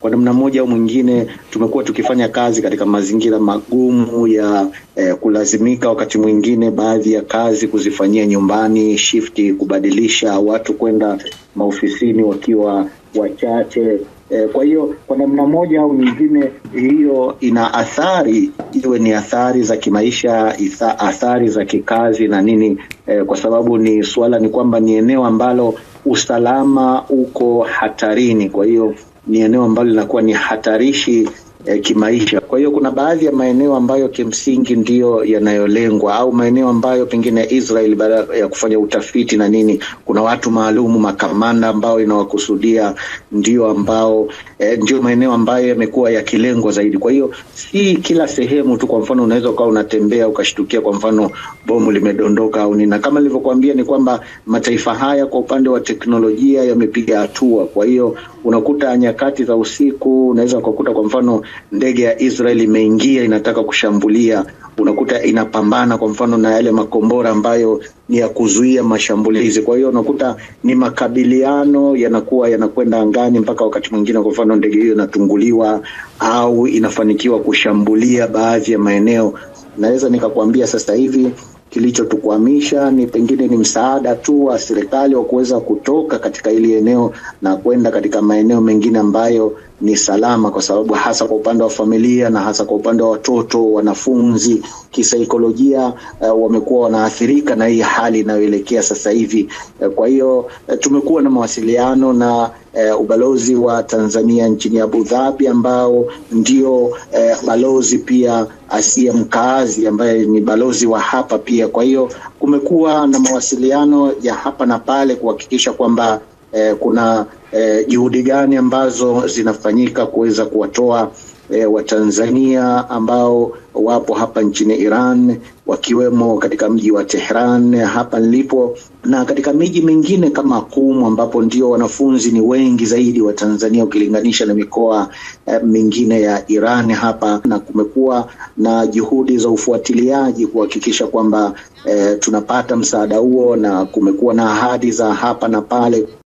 kwa namna moja au mwingine tumekuwa tukifanya kazi katika mazingira magumu ya kulazimika wakati mwingine baadhi ya kazi kuzifanyia nyumbani, shifti, kubadilisha watu kwenda maofisini wakiwa wachache. Kwa hiyo kwa namna moja au nyingine hiyo ina athari, iwe ni athari za kimaisha, athari za kikazi na nini, kwa sababu ni swala ni kwamba ni eneo ambalo usalama uko hatarini. Kwa hiyo ni eneo ambalo linakuwa ni hatarishi kimaisha. Kwa hiyo kuna baadhi ya maeneo ambayo kimsingi ndiyo yanayolengwa, au maeneo ambayo pengine Israel baada ya kufanya utafiti na nini, kuna watu maalumu, makamanda ambao inawakusudia, ndio ambao ndio maeneo ambayo yamekuwa yakilengwa zaidi. Kwa hiyo si kila sehemu tu, kwa mfano unaweza ukawa unatembea ukashtukia kwa mfano bomu limedondoka au nini. Na kama nilivyokuambia ni kwamba mataifa haya kwa upande wa teknolojia yamepiga hatua. Kwa hiyo unakuta nyakati za usiku unaweza kukuta kwa mfano ndege ya Israel imeingia inataka kushambulia, unakuta inapambana kwa mfano na yale makombora ambayo ni ya kuzuia mashambulizi. Kwa hiyo unakuta ni makabiliano yanakwenda angani, mpaka wakati mwingine kwa mfano ndege hiyo inatunguliwa au inafanikiwa kushambulia baadhi ya maeneo. Naweza nikakwambia sasa hivi kilichotukwamisha ni pengine ni msaada tu wa serikali wa kuweza kutoka katika ile eneo na kwenda katika maeneo mengine ambayo ni salama, kwa sababu hasa kwa upande wa familia na hasa kwa upande wa watoto, wanafunzi, kisaikolojia wamekuwa wanaathirika na hii hali inayoelekea sasa hivi. Kwa hiyo tumekuwa na mawasiliano na ubalozi wa Tanzania nchini Abu Dhabi, ambao ndio balozi pia asiye mkaazi ambaye ni balozi wa hapa pia. Kwa hiyo kumekuwa na mawasiliano ya hapa na pale kuhakikisha kwamba kuna juhudi gani ambazo zinafanyika kuweza kuwatoa Watanzania ambao wapo hapa nchini Iran, wakiwemo katika mji wa Tehran hapa nilipo, na katika miji mingine kama Qum, ambapo ndio wanafunzi ni wengi zaidi wa Tanzania ukilinganisha na mikoa mingine ya Iran hapa. Na kumekuwa na juhudi za ufuatiliaji kuhakikisha kwamba tunapata msaada huo, na kumekuwa na ahadi za hapa na pale